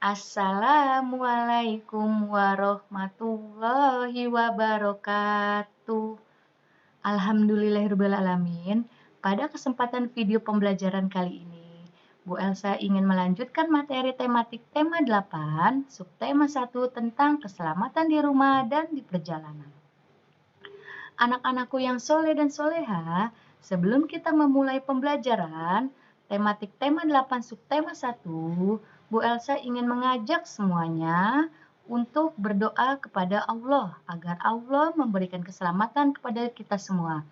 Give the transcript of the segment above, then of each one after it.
Assalamualaikum warahmatullahi wabarakatuh. Alhamdulillahirrahmanirrahim. Pada kesempatan video pembelajaran kali ini, Bu Elsa ingin melanjutkan materi tematik tema 8, subtema 1 tentang keselamatan di rumah dan di perjalanan. Anak-anakku yang soleh dan soleha, sebelum kita memulai pembelajaran, tematik tema 8 subtema 1, Bu Elsa ingin mengajak semuanya untuk berdoa kepada Allah agar Allah memberikan keselamatan kepada kita semua.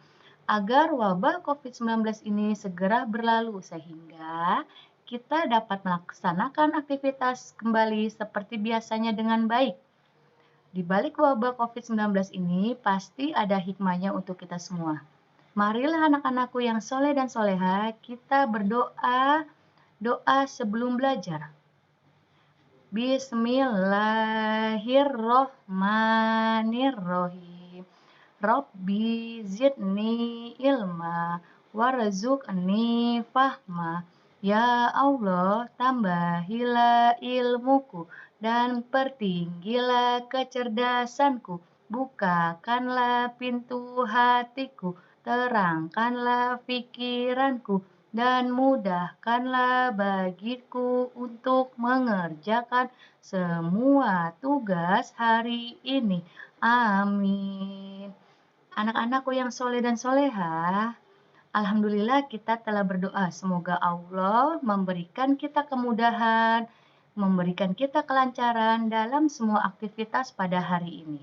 Agar wabah COVID-19 ini segera berlalu sehingga kita dapat melaksanakan aktivitas kembali seperti biasanya dengan baik. Di balik wabah COVID-19 ini pasti ada hikmahnya untuk kita semua. Marilah anak-anakku yang soleh dan soleha, kita berdoa doa sebelum belajar. Bismillahirrohmanirrohim. Rabbi zidni ilma warzuqni fahma. Ya Allah, tambahilah ilmuku dan pertinggilah kecerdasanku. Bukakanlah pintu hatiku, terangkanlah pikiranku, dan mudahkanlah bagiku untuk mengerjakan semua tugas hari ini. Amin. Anak-anakku yang soleh dan soleha, alhamdulillah kita telah berdoa. Semoga Allah memberikan kita kemudahan, memberikan kita kelancaran dalam semua aktivitas pada hari ini.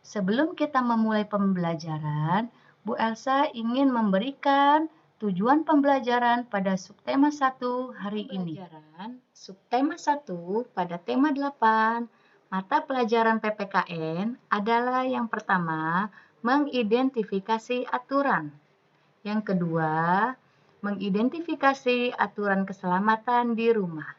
Sebelum kita memulai pembelajaran, Bu Elsa ingin memberikan tujuan pembelajaran pada subtema 1 hari ini. Subtema 1 pada tema 8, mata pelajaran PPKN adalah yang pertama, mengidentifikasi aturan. Yang kedua, mengidentifikasi aturan keselamatan di rumah.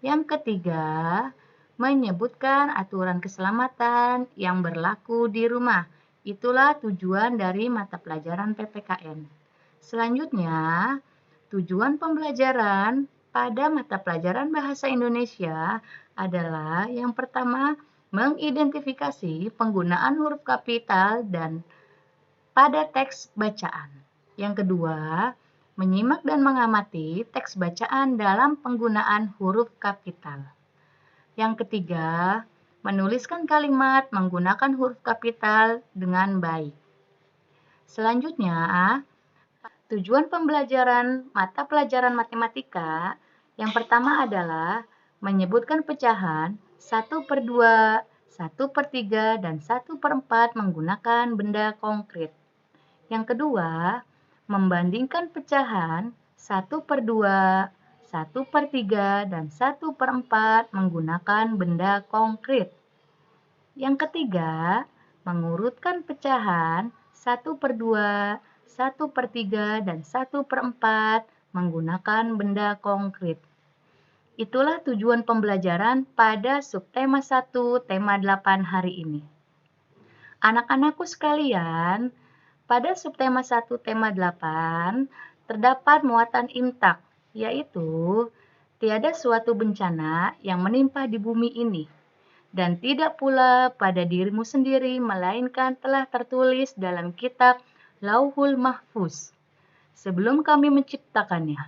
Yang ketiga, menyebutkan aturan keselamatan yang berlaku di rumah. Itulah tujuan dari mata pelajaran PPKN. Selanjutnya, tujuan pembelajaran pada mata pelajaran Bahasa Indonesia adalah yang pertama, mengidentifikasi penggunaan huruf kapital dan pada teks bacaan. Yang kedua, menyimak dan mengamati teks bacaan dalam penggunaan huruf kapital. Yang ketiga, menuliskan kalimat menggunakan huruf kapital dengan baik. Selanjutnya, tujuan pembelajaran mata pelajaran matematika yang pertama adalah menyebutkan pecahan 1/2, 1/3, dan 1/4 menggunakan benda konkret. Yang kedua, membandingkan pecahan 1/2, 1/3, dan 1/4 menggunakan benda konkret. Yang ketiga, mengurutkan pecahan 1/2, 1/3, dan 1/4 menggunakan benda konkret. Itulah tujuan pembelajaran pada subtema 1 tema 8 hari ini. Anak-anakku sekalian, pada subtema 1 tema 8 terdapat muatan imtak, yaitu tiada suatu bencana yang menimpa di bumi ini, dan tidak pula pada dirimu sendiri, melainkan telah tertulis dalam kitab Lauhul Mahfuz sebelum kami menciptakannya.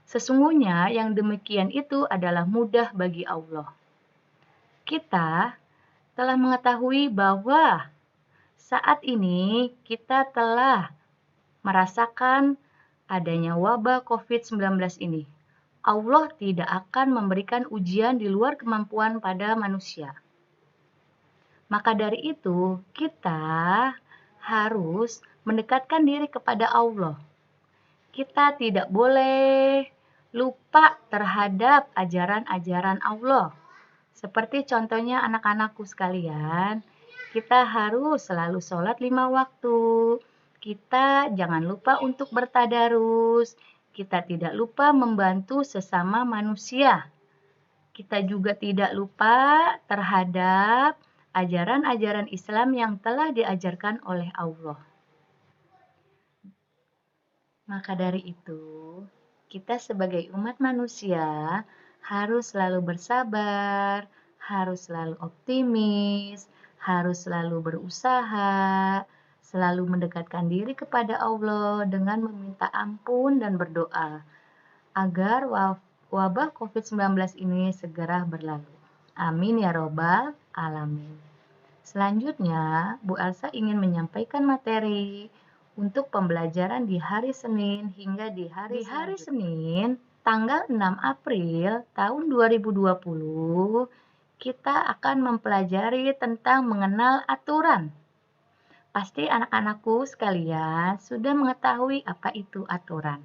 Sesungguhnya yang demikian itu adalah mudah bagi Allah. Kita telah mengetahui bahwa saat ini kita telah merasakan adanya wabah COVID-19 ini. Allah tidak akan memberikan ujian di luar kemampuan pada manusia. Maka dari itu, kita harus mendekatkan diri kepada Allah. Kita tidak boleh lupa terhadap ajaran-ajaran Allah. Seperti contohnya anak-anakku sekalian, kita harus selalu sholat 5 waktu. Kita jangan lupa untuk bertadarus. Kita tidak lupa membantu sesama manusia. Kita juga tidak lupa terhadap ajaran-ajaran Islam yang telah diajarkan oleh Allah. Maka dari itu, kita sebagai umat manusia harus selalu bersabar, harus selalu optimis, harus selalu berusaha, selalu mendekatkan diri kepada Allah dengan meminta ampun dan berdoa agar wabah COVID-19 ini segera berlalu. Amin ya robbal alamin. Selanjutnya, Bu Elsa ingin menyampaikan materi untuk pembelajaran di hari Senin hingga di hari Senin, tanggal 6 April tahun 2020, kita akan mempelajari tentang mengenal aturan. Pasti anak-anakku sekalian sudah mengetahui apa itu aturan.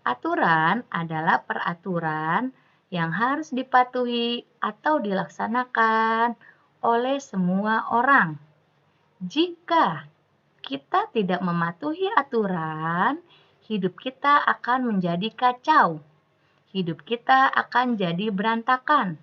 Aturan adalah peraturan yang harus dipatuhi atau dilaksanakan oleh semua orang. Jika kita tidak mematuhi aturan, hidup kita akan menjadi kacau. Hidup kita akan jadi berantakan.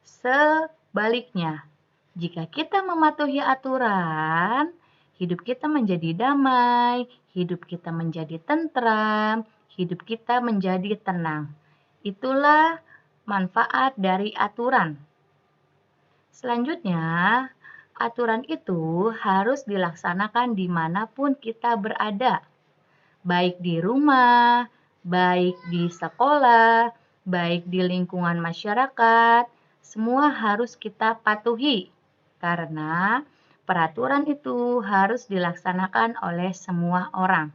Sebaliknya, jika kita mematuhi aturan, hidup kita menjadi damai, hidup kita menjadi tentram, hidup kita menjadi tenang. Itulah manfaat dari aturan. Selanjutnya, aturan itu harus dilaksanakan dimanapun kita berada, baik di rumah, baik di sekolah, baik di lingkungan masyarakat, semua harus kita patuhi karena peraturan itu harus dilaksanakan oleh semua orang.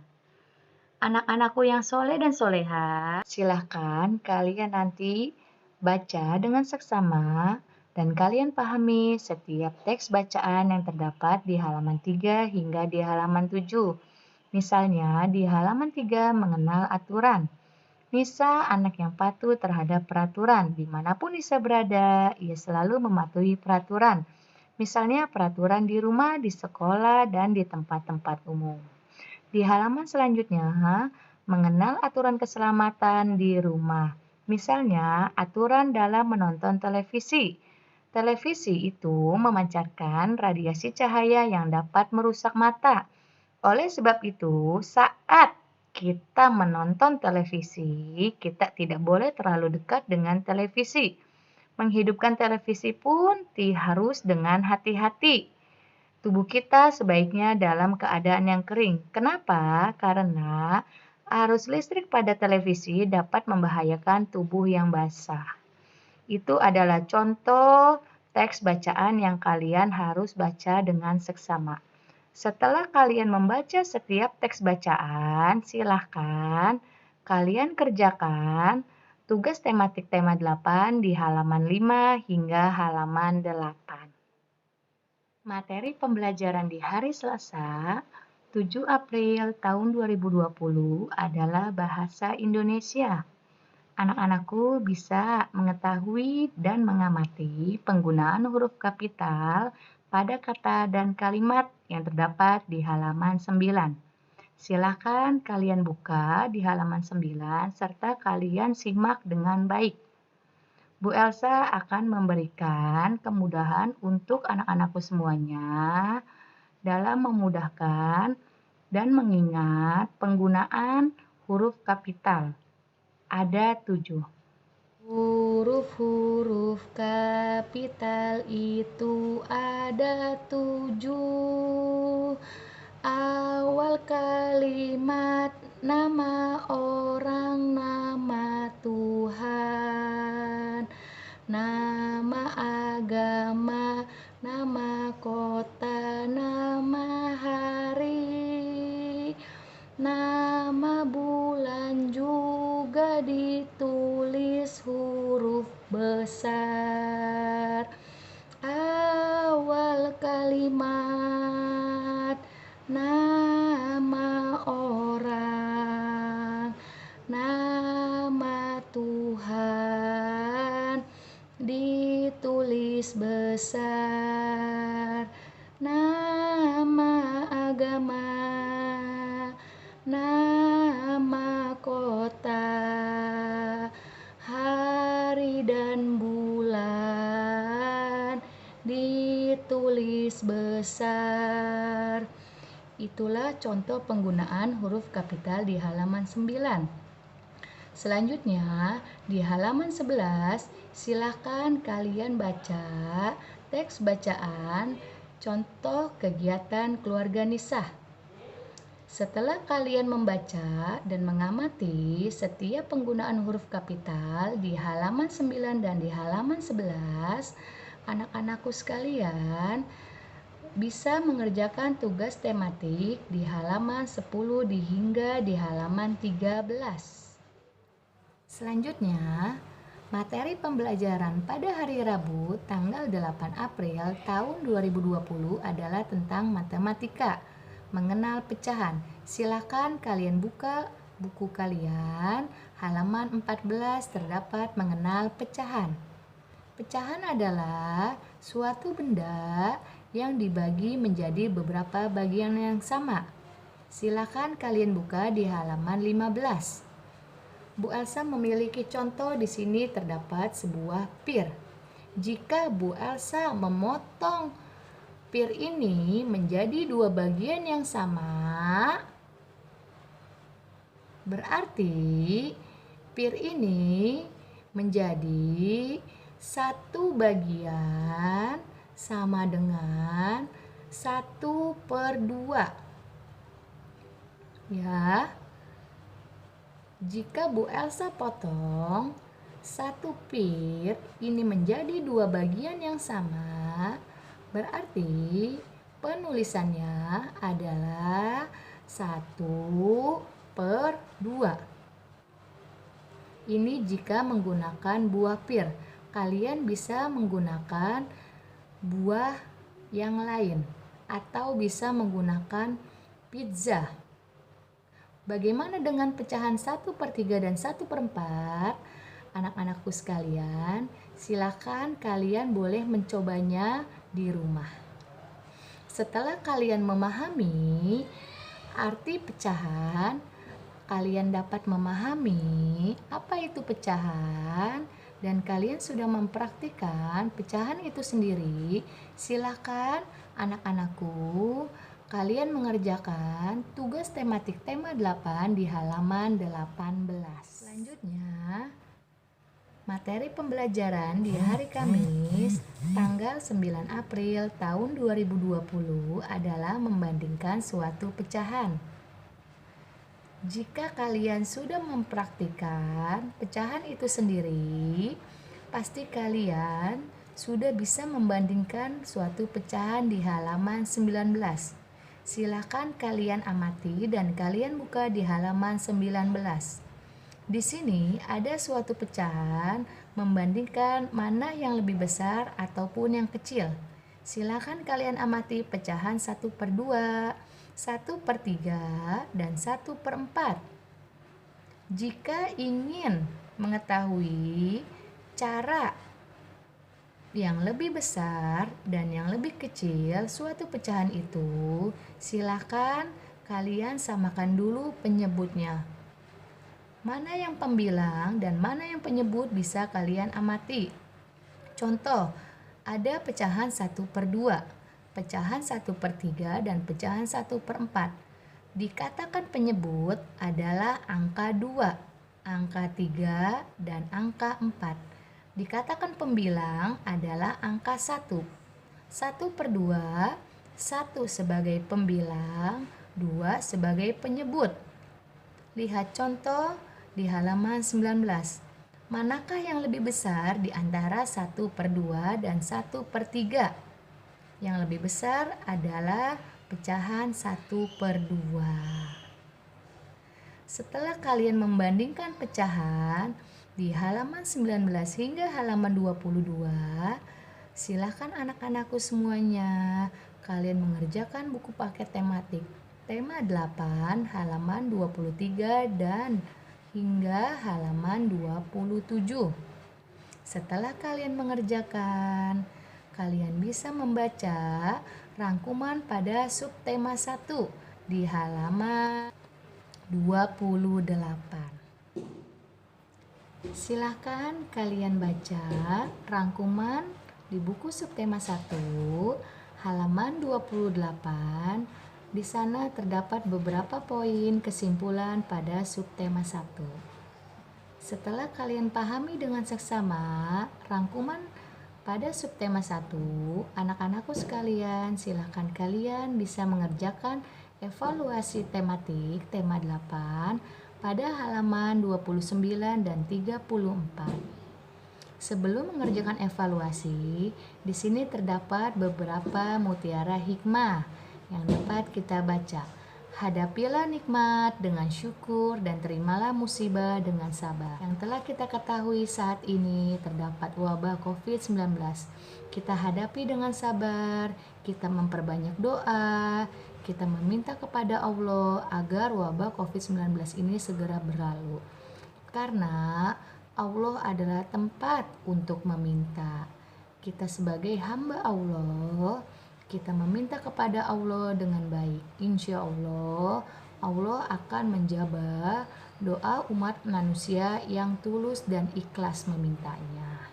Anak-anakku yang soleh dan soleha, silahkan kalian nanti baca dengan seksama dan kalian pahami setiap teks bacaan yang terdapat di halaman 3 hingga di halaman 7. Misalnya di halaman 3 mengenal aturan. Nisa anak yang patuh terhadap peraturan. Dimanapun Nisa berada, ia selalu mematuhi peraturan. Misalnya peraturan di rumah, di sekolah, dan di tempat-tempat umum. Di halaman selanjutnya, mengenal aturan keselamatan di rumah. Misalnya, aturan dalam menonton televisi. Televisi itu memancarkan radiasi cahaya yang dapat merusak mata. Oleh sebab itu, saat kita menonton televisi, kita tidak boleh terlalu dekat dengan televisi. Menghidupkan televisi pun harus dengan hati-hati. Tubuh kita sebaiknya dalam keadaan yang kering. Kenapa? Karena arus listrik pada televisi dapat membahayakan tubuh yang basah. Itu adalah contoh teks bacaan yang kalian harus baca dengan seksama. Setelah kalian membaca setiap teks bacaan, silahkan kalian kerjakan tugas tematik tema 8 di halaman 5 hingga halaman 8. Materi pembelajaran di hari Selasa, 7 April tahun 2020 adalah bahasa Indonesia. Anak-anakku bisa mengetahui dan mengamati penggunaan huruf kapital pada kata dan kalimat yang terdapat di halaman 9. Silakan kalian buka di halaman 9 serta kalian simak dengan baik. Bu Elsa akan memberikan kemudahan untuk anak-anakku semuanya dalam memudahkan dan mengingat penggunaan huruf kapital. Ada 7. Huruf-huruf kapital itu ada 7. Awal kalimat nama orang, nama Tuhan, nama agama, nama kota, nama hari, nama bulan juga ditulis huruf besar. Awal kalimat nama orang, nama Tuhan ditulis besar. Nama agama, nama kota, hari dan bulan ditulis besar. Itulah contoh penggunaan huruf kapital di halaman 9. Selanjutnya, di halaman 11, silakan kalian baca teks bacaan contoh kegiatan keluarga Nisa. Setelah kalian membaca dan mengamati setiap penggunaan huruf kapital di halaman 9 dan di halaman 11, anak-anakku sekalian bisa mengerjakan tugas tematik di halaman 10 hingga di halaman 13. Selanjutnya, materi pembelajaran pada hari Rabu tanggal 8 April tahun 2020 adalah tentang matematika. Mengenal pecahan. Silakan kalian buka buku kalian, halaman 14 terdapat mengenal pecahan. Pecahan adalah suatu benda yang dibagi menjadi beberapa bagian yang sama. Silakan kalian buka di halaman 15. Bu Elsa memiliki contoh di sini terdapat sebuah pir. Jika Bu Elsa memotong pir ini menjadi dua bagian yang sama, berarti pir ini menjadi satu bagian sama dengan 1/2. Ya, jika Bu Elsa potong satu pir ini menjadi dua bagian yang sama, berarti penulisannya adalah 1/2. Ini jika menggunakan buah pir. Kalian bisa menggunakan buah yang lain atau bisa menggunakan pizza. Bagaimana dengan pecahan 1/3 dan 1/4? Anak-anakku sekalian, silakan kalian boleh mencobanya di rumah. Setelah kalian memahami arti pecahan, kalian dapat memahami apa itu pecahan, dan kalian sudah mempraktikkan pecahan itu sendiri. Silakan anak-anakku, kalian mengerjakan tugas tematik tema 8 di halaman 18. Selanjutnya, materi pembelajaran di hari Kamis tanggal 9 April tahun 2020 adalah membandingkan suatu pecahan. Jika kalian sudah mempraktikkan pecahan itu sendiri, pasti kalian sudah bisa membandingkan suatu pecahan di halaman 19. Silakan kalian amati dan kalian buka di halaman 19. Di sini ada suatu pecahan membandingkan mana yang lebih besar ataupun yang kecil. Silakan kalian amati pecahan 1/2, 1/3, dan 1/4. Jika ingin mengetahui cara yang lebih besar dan yang lebih kecil suatu pecahan itu, silakan kalian samakan dulu penyebutnya. Mana yang pembilang dan mana yang penyebut bisa kalian amati. Contoh, ada pecahan 1/2, pecahan 1/3, dan pecahan 1/4. Dikatakan penyebut adalah angka 2, angka 3, dan angka 4. Dikatakan pembilang adalah angka 1. 1/2, 1 sebagai pembilang, 2 sebagai penyebut. Lihat contoh di halaman 19. Manakah yang lebih besar di antara 1/2 dan 1/3? Yang lebih besar adalah pecahan 1/2. Setelah kalian membandingkan pecahan di halaman 19 hingga halaman 22, silakan anak-anakku semuanya, kalian mengerjakan buku paket tematik tema 8 halaman 23 dan hingga halaman 27. Setelah kalian mengerjakan, kalian bisa membaca rangkuman pada subtema 1 di halaman 28. Silakan kalian baca rangkuman di buku subtema 1 halaman 28. Di sana terdapat beberapa poin kesimpulan pada subtema 1. Setelah kalian pahami dengan seksama rangkuman pada subtema 1, anak-anakku sekalian, silakan kalian bisa mengerjakan evaluasi tematik tema 8 pada halaman 29 dan 34. Sebelum mengerjakan evaluasi, di sini terdapat beberapa mutiara hikmah yang dapat kita baca. Hadapilah nikmat dengan syukur dan terimalah musibah dengan sabar. Yang telah kita ketahui saat ini terdapat wabah COVID-19. Kita hadapi dengan sabar, kita memperbanyak doa, kita meminta kepada Allah agar wabah COVID-19 ini segera berlalu. Karena Allah adalah tempat untuk meminta. Kita sebagai hamba Allah, kita meminta kepada Allah dengan baik. Insya Allah, Allah akan menjawab doa umat manusia yang tulus dan ikhlas memintanya.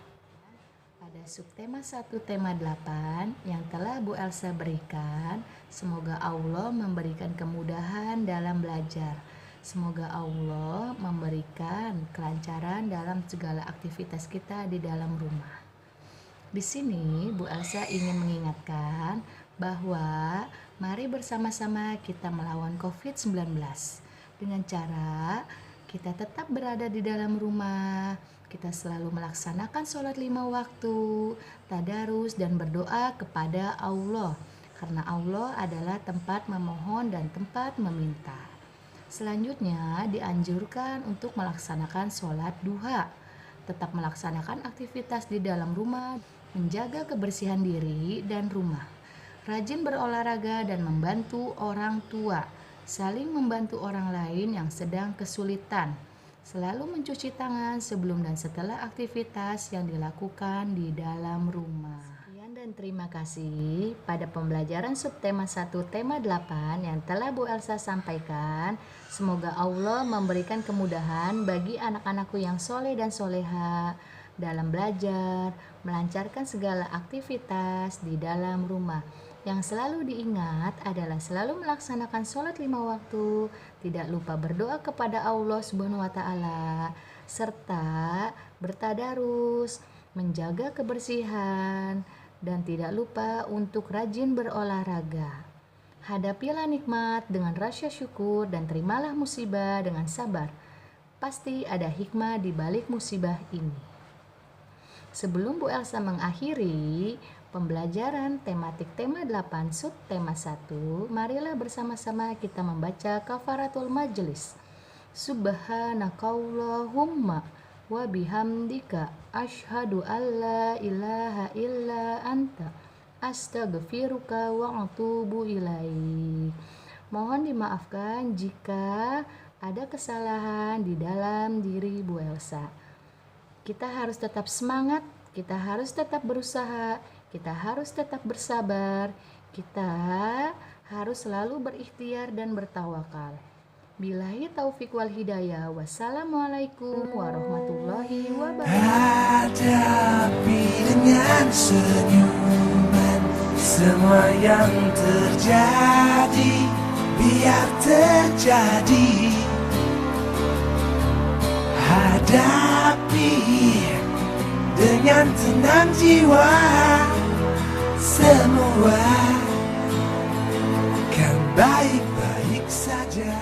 Pada subtema 1 tema 8 yang telah Bu Elsa berikan, semoga Allah memberikan kemudahan dalam belajar. Semoga Allah memberikan kelancaran dalam segala aktivitas kita di dalam rumah. Di sini Bu Elsa ingin mengingatkan bahwa mari bersama-sama kita melawan COVID-19 dengan cara kita tetap berada di dalam rumah, kita selalu melaksanakan sholat 5 waktu, tadarus dan berdoa kepada Allah karena Allah adalah tempat memohon dan tempat meminta. Selanjutnya dianjurkan untuk melaksanakan sholat duha, tetap melaksanakan aktivitas di dalam rumah, menjaga kebersihan diri dan rumah, rajin berolahraga dan membantu orang tua, saling membantu orang lain yang sedang kesulitan, selalu mencuci tangan sebelum dan setelah aktivitas yang dilakukan di dalam rumah. Sekian dan terima kasih pada pembelajaran subtema 1 tema 8 yang telah Bu Elsa sampaikan. Semoga Allah memberikan kemudahan bagi anak-anakku yang soleh dan soleha dalam belajar, melancarkan segala aktivitas di dalam rumah. Yang selalu diingat adalah selalu melaksanakan sholat 5 waktu, tidak lupa berdoa kepada Allah Subhanahu wa Ta'ala, serta bertadarus, menjaga kebersihan, dan tidak lupa untuk rajin berolahraga. Hadapilah nikmat dengan rasa syukur dan terimalah musibah dengan sabar. Pasti ada hikmah di balik musibah ini. Sebelum Bu Elsa mengakhiri pembelajaran tematik tema 8 subtema 1, marilah bersama-sama kita membaca kafaratul majelis. Subhanakallahumma wa bihamdika asyhadu alla ilaha illa anta astaghfiruka wa atubu ilaik. Mohon dimaafkan jika ada kesalahan di dalam diri Bu Elsa. Kita harus tetap semangat, kita harus tetap berusaha, kita harus tetap bersabar, kita harus selalu berikhtiar dan bertawakal. Billahi taufik wal hidayah. Wassalamualaikum warahmatullahi wabarakatuh. Hadapi dengan senyuman semua yang terjadi, biar terjadi. Hadapi dengan tenang jiwa, semua kan baik-baik saja.